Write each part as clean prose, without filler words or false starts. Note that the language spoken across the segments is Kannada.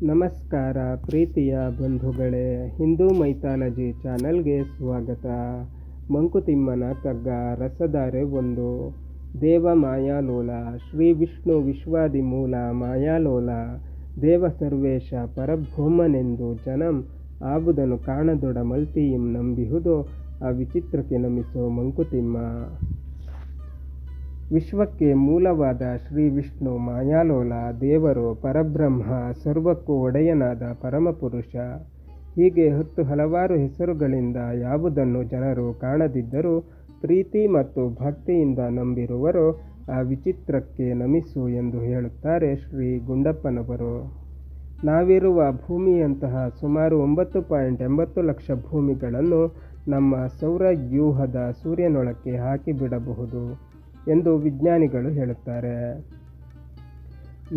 ನಮಸ್ಕಾರ ಪ್ರೀತಿಯ ಬಂಧುಗಳೇ, ಹಿಂದೂ ಮೈಥಾಲಜಿ ಚಾನಲ್ಗೆ ಸ್ವಾಗತ. ಮಂಕುತಿಮ್ಮನ ಕಗ್ಗ ರಸಧಾರೆ 1. ದೇವ ಮಾಯಾಲೋಲ ಶ್ರೀ ವಿಷ್ಣು ವಿಶ್ವಾದಿಮೂಲ ಮಾಯಾಲೋಲ ದೇವ ಸರ್ವೇಶ ಪರಬ್ರಹ್ಮನೆಂದು ಜನಂ ಆಬುದನು ಕಾಣದೊಡ ಮಲ್ತಿಯಿಂ ನಂಬಿಹುದೋ ಆ ವಿಚಿತ್ರಕ್ಕೆ ನಮಿಸೋ ಮಂಕುತಿಮ್ಮ. ವಿಶ್ವಕ್ಕೆ ಮೂಲವಾದ ಶ್ರೀ ವಿಷ್ಣು ಮಾಯಾಲೋಲ ದೇವರು, ಪರಬ್ರಹ್ಮ, ಸರ್ವಕ್ಕೂ ಒಡೆಯನಾದ ಪರಮಪುರುಷ. ಹೀಗೆ ಹಲವಾರು ಹೆಸರುಗಳಿಂದ ಯಾವುದನ್ನು ಜನರು ಕಾಣದಿದ್ದರೂ ಪ್ರೀತಿ ಮತ್ತು ಭಕ್ತಿಯಿಂದ ನಂಬಿರುವರೋ ಆ ವಿಚಿತ್ರಕ್ಕೆ ನಮಿಸು ಎಂದು ಹೇಳುತ್ತಾರೆ ಶ್ರೀ ಗುಂಡಪ್ಪನವರು. ನಾವಿರುವ ಭೂಮಿಯಂತಹ ಸುಮಾರು 9.80 ಲಕ್ಷ ಭೂಮಿಗಳನ್ನು ನಮ್ಮ ಸೌರವ್ಯೂಹದ ಸೂರ್ಯನೊಳಕ್ಕೆ ಹಾಕಿಬಿಡಬಹುದು ಎಂದು ವಿಜ್ಞಾನಿಗಳು ಹೇಳುತ್ತಾರೆ.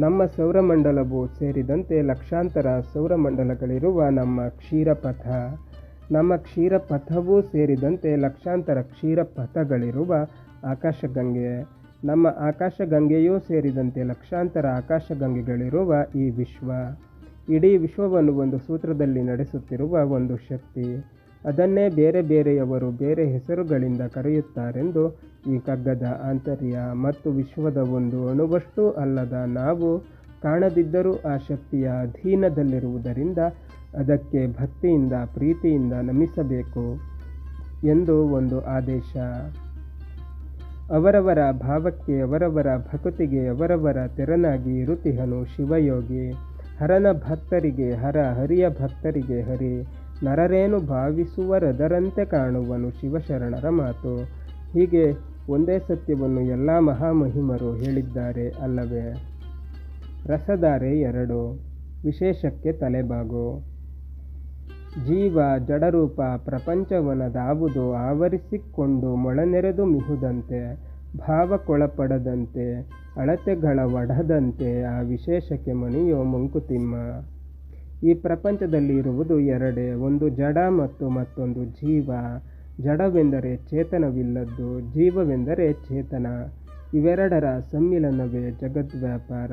ನಮ್ಮ ಸೌರಮಂಡಲವು ಸೇರಿದಂತೆ ಲಕ್ಷಾಂತರ ಸೌರಮಂಡಲಗಳಿರುವ ನಮ್ಮ ಕ್ಷೀರಪಥವೂ ಸೇರಿದಂತೆ ಲಕ್ಷಾಂತರ ಕ್ಷೀರಪಥಗಳಿರುವ ಆಕಾಶಗಂಗೆ, ನಮ್ಮ ಆಕಾಶಗಂಗೆಯೂ ಸೇರಿದಂತೆ ಲಕ್ಷಾಂತರ ಆಕಾಶಗಂಗೆಗಳಿರುವ ಈ ವಿಶ್ವ, ಇಡೀ ವಿಶ್ವವನ್ನು ಒಂದು ಸೂತ್ರದಲ್ಲಿ ನಡೆಸುತ್ತಿರುವ ಒಂದು ಶಕ್ತಿ. ಅದನ್ನೇ ಬೇರೆ ಬೇರೆಯವರು ಬೇರೆ ಹೆಸರುಗಳಿಂದ ಕರೆಯುತ್ತಾರೆಂದು ಈ ಕಗ್ಗದ ಆಂತರ್ಯ. ಮತ್ತು ವಿಶ್ವದ ಒಂದು ಅಣುವಷ್ಟೂ ಅಲ್ಲದ ನಾವು ಕಾಣದಿದ್ದರೂ ಆ ಶಕ್ತಿಯ ಅಧೀನದಲ್ಲಿರುವುದರಿಂದ ಅದಕ್ಕೆ ಭಕ್ತಿಯಿಂದ ಪ್ರೀತಿಯಿಂದ ನಮಿಸಬೇಕು ಎಂದು ಒಂದು ಆದೇಶ. ಅವರವರ ಭಾವಕ್ಕೆ ಅವರವರ ಭಕ್ತಿಗೆ ಅವರವರ ತೆರನಾಗಿ ಇರುತಿಹನು ಶಿವಯೋಗಿ. ಹರನ ಭಕ್ತರಿಗೆ ಹರ, ಹರಿಯ ಭಕ್ತರಿಗೆ ಹರಿ, ನರರೇನು ಭಾವಿಸುವರದರಂತೆ ಕಾಣುವನು ಶಿವಶರಣರ ಮಾತು. ಹೀಗೆ ಒಂದೇ ಸತ್ಯವನ್ನು ಎಲ್ಲ ಮಹಾಮಹಿಮರು ಹೇಳಿದ್ದಾರೆ ಅಲ್ಲವೇ? ರಸಧಾರೆ 2. ವಿಶೇಷಕ್ಕೆ ತಲೆಬಾಗು. ಜೀವ ಜಡರೂಪ ಪ್ರಪಂಚವನದಾವುದೋ ಆವರಿಸಿಕೊಂಡು ಮೊಳನೆರೆದು ಮಿಹುದಂತೆ, ಭಾವಕ್ಕೊಳಪಡದಂತೆ ಅಳತೆಗಳ ಒಡದಂತೆ ಆ ವಿಶೇಷಕ್ಕೆ ಮಣಿಯೋ ಮಂಕುತಿಮ್ಮ. ಈ ಪ್ರಪಂಚದಲ್ಲಿ ಇರುವುದು ಎರಡೇ, ಒಂದು ಜಡ ಮತ್ತು ಮತ್ತೊಂದು ಜೀವ. ಜಡವೆಂದರೆ ಚೇತನವಿಲ್ಲದ್ದು, ಜೀವವೆಂದರೆ ಚೇತನ. ಇವೆರಡರ ಸಮ್ಮಿಲನವೇ ಜಗದ್ವ್ಯಾಪಾರ.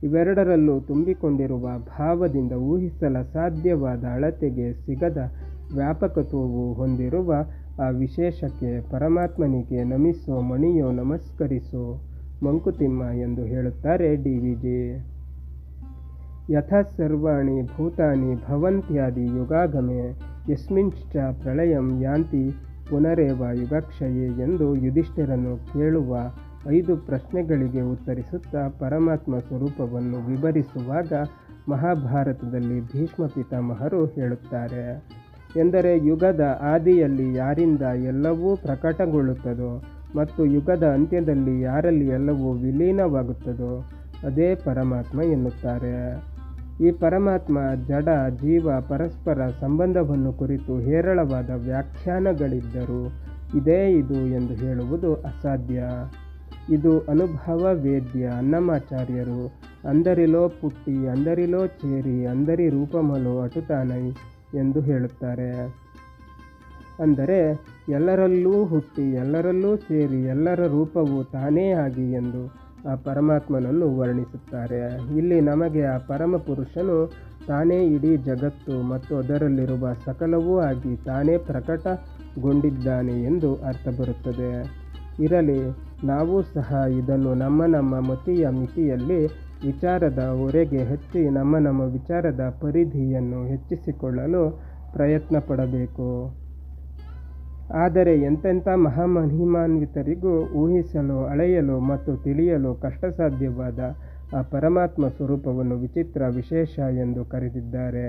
ಇವೆರಡರಲ್ಲೂ ತುಂಬಿಕೊಂಡಿರುವ ಭಾವದಿಂದ ಊಹಿಸಲ ಸಾಧ್ಯವಾದ ಅಳತೆಗೆ ಸಿಗದ ವ್ಯಾಪಕತ್ವವು ಹೊಂದಿರುವ ಆ ವಿಶೇಷಕ್ಕೆ ಪರಮಾತ್ಮನಿಗೆ ನಮಿಸೋ, ಮಣಿಯೋ, ನಮಸ್ಕರಿಸೋ ಮಂಕುತಿಮ್ಮ ಎಂದು ಹೇಳುತ್ತಾರೆ ಡಿ.ವಿ.ಜಿ. ಯಥಾ ಸರ್ವಾಣಿ ಭೂತಾನಿ ಭವಂತ್ಯಾದಿ ಯುಗಾಗಮೆ ಯಸ್ಮಿಂಶ್ಚ ಪ್ರಳಯಂ ಯಾಂತಿ ಪುನರೇವ ಯುಗಕ್ಷಯೇ ಎಂದು ಯುಧಿಷ್ಠಿರನು ಕೇಳುವ 5 ಪ್ರಶ್ನೆಗಳಿಗೆ ಉತ್ತರಿಸುತ್ತಾ ಪರಮಾತ್ಮ ಸ್ವರೂಪವನ್ನು ವಿವರಿಸುವಾಗ ಮಹಾಭಾರತದಲ್ಲಿ ಭೀಷ್ಮ ಪಿತಾಮಹರು ಹೇಳುತ್ತಾರೆ. ಎಂದರೆ ಯುಗದ ಆದಿಯಲ್ಲಿ ಯಾರಿಂದ ಎಲ್ಲವೂ ಪ್ರಕಟಗೊಳ್ಳುತ್ತದೋ ಮತ್ತು ಯುಗದ ಅಂತ್ಯದಲ್ಲಿ ಯಾರಲ್ಲಿ ಎಲ್ಲವೂ ವಿಲೀನವಾಗುತ್ತದೋ ಅದೇ ಪರಮಾತ್ಮ ಎನ್ನುತ್ತಾರೆ. ಈ ಪರಮಾತ್ಮ ಜಡ ಜೀವ ಪರಸ್ಪರ ಸಂಬಂಧವನ್ನು ಕುರಿತು ಹೇರಳವಾದ ವ್ಯಾಖ್ಯಾನಗಳಿದ್ದರೂ ಇದೇ ಇದು ಎಂದು ಹೇಳುವುದು ಅಸಾಧ್ಯ. ಇದು ಅನುಭವ ವೇದ್ಯ. ಅನ್ನಮಾಚಾರ್ಯರು ಅಂದರಿಲೋ ಪುಟ್ಟಿ ಅಂದರಿಲೋ ಚೇರಿ ಅಂದರಿ ರೂಪಮಲೋ ಅಟುತಾನೈ ಎಂದು ಹೇಳುತ್ತಾರೆ. ಅಂದರೆ ಎಲ್ಲರಲ್ಲೂ ಹುಟ್ಟಿ ಎಲ್ಲರಲ್ಲೂ ಸೇರಿ ಎಲ್ಲರ ರೂಪವು ತಾನೇ ಆಗಿ ಎಂದು ಆ ಪರಮಾತ್ಮನನ್ನು ವರ್ಣಿಸುತ್ತಾರೆ. ಇಲ್ಲಿ ನಮಗೆ ಆ ಪರಮಪುರುಷನು ತಾನೇ ಇಡೀ ಜಗತ್ತು ಮತ್ತು ಅದರಲ್ಲಿರುವ ಸಕಲವೂ ಆಗಿ ತಾನೇ ಪ್ರಕಟಗೊಂಡಿದ್ದಾನೆ ಎಂದು ಅರ್ಥ ಬರುತ್ತದೆ. ಇರಲಿ, ನಾವು ಸಹ ಇದನ್ನು ನಮ್ಮ ಮತಿಯ ಮಿತಿಯಲ್ಲಿ ವಿಚಾರದ ಹೊರೆಗೆ ಹಚ್ಚಿ ನಮ್ಮ ವಿಚಾರದ ಪರಿಧಿಯನ್ನು ಹೆಚ್ಚಿಸಿಕೊಳ್ಳಲು ಪ್ರಯತ್ನ ಪಡಬೇಕು. ಆದರೆ ಎಂತೆಂಥ ಮಹಾಮಹಿಮಾನ್ವಿತರಿಗೂ ಊಹಿಸಲು, ಅಳೆಯಲು ಮತ್ತು ತಿಳಿಯಲು ಕಷ್ಟಸಾಧ್ಯವಾದ ಆ ಪರಮಾತ್ಮ ಸ್ವರೂಪವನ್ನು ವಿಚಿತ್ರ, ವಿಶೇಷ ಎಂದು ಕರೆದಿದ್ದಾರೆ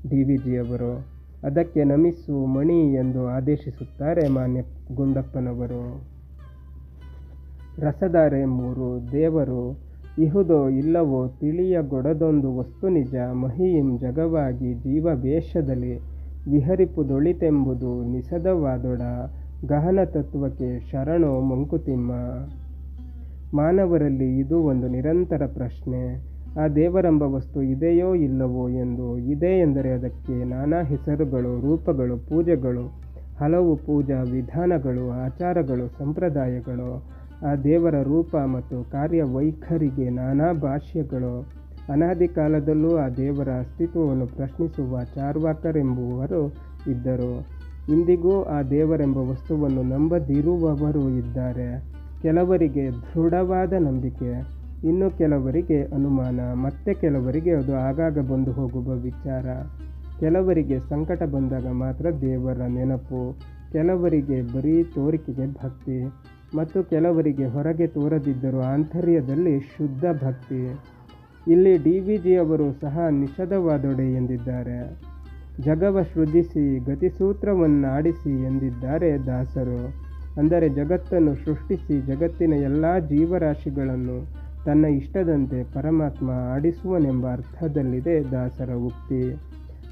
ಡಿ.ವಿ.ಜಿಯವರು. ಅದಕ್ಕೆ ನಮಿಸು, ಮಣಿ ಎಂದು ಆದೇಶಿಸುತ್ತಾರೆ ಮಾನ್ಯ ಗುಂಡಪ್ಪನವರು. ರಸಧಾರೆ 3. ದೇವರು ಇಹುದೋ ಇಲ್ಲವೋ ತಿಳಿಯಗೊಡದೊಂದು ವಸ್ತು ನಿಜ, ಮಹಿಯಿಂ ಜಗವಾಗಿ ಜೀವವೇಷದಲ್ಲಿ ವಿಹರಿಪುದೊಳಿತೆಂಬುದು ನಿಸದವಾದೊಡ ಗಹನ ತತ್ವಕ್ಕೆ ಶರಣೋ ಮಂಕುತಿಮ್ಮ. ಮಾನವರಲ್ಲಿ ಇದು ಒಂದು ನಿರಂತರ ಪ್ರಶ್ನೆ. ಆ ದೇವರೆಂಬ ವಸ್ತು ಇದೆಯೋ ಇಲ್ಲವೋ ಎಂದು. ಇದೆ ಎಂದರೆ ಅದಕ್ಕೆ ನಾನಾ ಹೆಸರುಗಳು, ರೂಪಗಳು, ಪೂಜೆಗಳು, ಹಲವು ಪೂಜಾ ವಿಧಾನಗಳು, ಆಚಾರಗಳು, ಸಂಪ್ರದಾಯಗಳು. ಆ ದೇವರ ರೂಪ ಮತ್ತು ಕಾರ್ಯವೈಖರಿಗೆ ನಾನಾ ಭಾಷ್ಯಗಳು, ಅನಾದಿ ಕಾಲದಲ್ಲೂ ಆ ದೇವರ ಅಸ್ತಿತ್ವವನ್ನು ಪ್ರಶ್ನಿಸುವ ಚಾರ್ವಾಕರೆಂಬುವರು ಇದ್ದರು. ಇಂದಿಗೂ ಆ ದೇವರೆಂಬ ವಸ್ತುವನ್ನು ನಂಬದಿರುವವರು ಇದ್ದಾರೆ. ಕೆಲವರಿಗೆ ದೃಢವಾದ ನಂಬಿಕೆ, ಇನ್ನು ಕೆಲವರಿಗೆ ಅನುಮಾನ, ಮತ್ತೆ ಕೆಲವರಿಗೆ ಅದು ಆಗಾಗ ಬಂದು ಹೋಗುವ ವಿಚಾರ. ಕೆಲವರಿಗೆ ಸಂಕಟ ಬಂದಾಗ ಮಾತ್ರ ದೇವರ ನೆನಪು, ಕೆಲವರಿಗೆ ಬರೀ ತೋರಿಕೆಗೆ ಭಕ್ತಿ, ಮತ್ತು ಕೆಲವರಿಗೆ ಹೊರಗೆ ತೋರದಿದ್ದರೂ ಆಂತರ್ಯದಲ್ಲಿ ಶುದ್ಧ ಭಕ್ತಿ. ಇಲ್ಲಿ DVG ಅವರು ಸಹ ನಿಷಧವಾದೊಡೆ ಎಂದಿದ್ದಾರೆ. ಜಗವ ಸೃಜಿಸಿ ಗತಿಸೂತ್ರವನ್ನಾಡಿಸಿ ಎಂದಿದ್ದಾರೆ ದಾಸರು. ಅಂದರೆ ಜಗತ್ತನ್ನು ಸೃಷ್ಟಿಸಿ ಜಗತ್ತಿನ ಎಲ್ಲ ಜೀವರಾಶಿಗಳನ್ನು ತನ್ನ ಇಷ್ಟದಂತೆ ಪರಮಾತ್ಮ ಆಡಿಸುವನೆಂಬ ಅರ್ಥದಲ್ಲಿದೆ ದಾಸರ ಉಕ್ತಿ.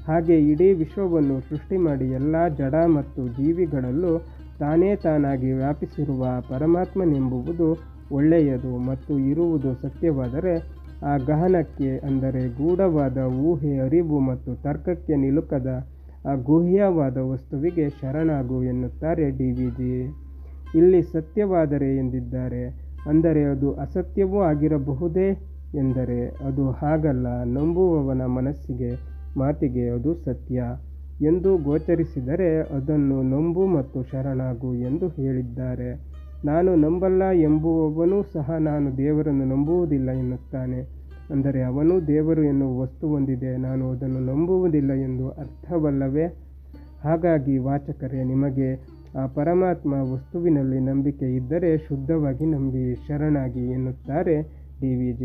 ಹಾಗೆ ಇಡೀ ವಿಶ್ವವನ್ನು ಸೃಷ್ಟಿ ಮಾಡಿ ಎಲ್ಲ ಜಡ ಮತ್ತು ಜೀವಿಗಳಲ್ಲೂ ತಾನೇ ತಾನಾಗಿ ವ್ಯಾಪಿಸಿರುವ ಪರಮಾತ್ಮನೆಂಬುವುದು ಒಳ್ಳೆಯದು ಮತ್ತು ಇರುವುದು ಸತ್ಯವಾದರೆ ಆ ಗಹನಕ್ಕೆ, ಅಂದರೆ ಗೂಢವಾದ ಊಹೆ, ಅರಿವು ಮತ್ತು ತರ್ಕಕ್ಕೆ ನಿಲುಕದ ಆ ಗುಹ್ಯವಾದ ವಸ್ತುವಿಗೆ ಶರಣಾಗು ಎನ್ನುತ್ತಾರೆ DVG. ಇಲ್ಲಿ ಸತ್ಯವಾದರೆ ಎಂದಿದ್ದಾರೆ. ಅಂದರೆ ಅದು ಅಸತ್ಯವೂ ಆಗಿರಬಹುದೇ ಎಂದರೆ ಅದು ಹಾಗಲ್ಲ. ನಂಬುವವನ ಮನಸ್ಸಿಗೆ, ಮಾತಿಗೆ ಅದು ಸತ್ಯ ಎಂದು ಗೋಚರಿಸಿದರೆ ಅದನ್ನು ನಂಬು ಮತ್ತು ಶರಣಾಗು ಎಂದು ಹೇಳಿದ್ದಾರೆ. ನಾನು ನಂಬಲ್ಲ ಎಂಬುವವನೂ ಸಹ ನಾನು ದೇವರನ್ನು ನಂಬುವುದಿಲ್ಲ ಎನ್ನುತ್ತಾನೆ. ಅಂದರೆ ಅವನು ದೇವರು ಎನ್ನುವ ವಸ್ತು ಹೊಂದಿದೆ, ನಾನು ಅದನ್ನು ನಂಬುವುದಿಲ್ಲ ಎಂದು ಅರ್ಥವಲ್ಲವೇ? ಹಾಗಾಗಿ ವಾಚಕರೇ, ನಿಮಗೆ ಆ ಪರಮಾತ್ಮ ವಸ್ತುವಿನಲ್ಲಿ ನಂಬಿಕೆ ಇದ್ದರೆ ಶುದ್ಧವಾಗಿ ನಂಬಿ ಶರಣಾಗಿ ಎನ್ನುತ್ತಾರೆ DVG.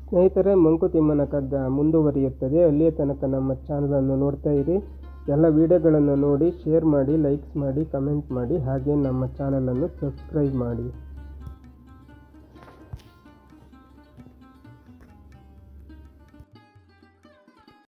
ಸ್ನೇಹಿತರೆ, ಮಂಕುತಿಮ್ಮನ ಕಗ್ಗ ಮುಂದುವರಿಯುತ್ತದೆ. ಅಲ್ಲಿಯ ತನಕ ನಮ್ಮ ಚಾನಲನ್ನು ನೋಡ್ತಾ ಇರಿ. ಎಲ್ಲ ವಿಡಿಯೋಗಳನ್ನು ನೋಡಿ, ಶೇರ್ ಮಾಡಿ, ಲೈಕ್ಸ್ ಮಾಡಿ, ಕಮೆಂಟ್ ಮಾಡಿ, ಹಾಗೆ ನಮ್ಮ ಚಾನಲನ್ನು ಸಬ್ಸ್ಕ್ರೈಬ್ ಮಾಡಿ.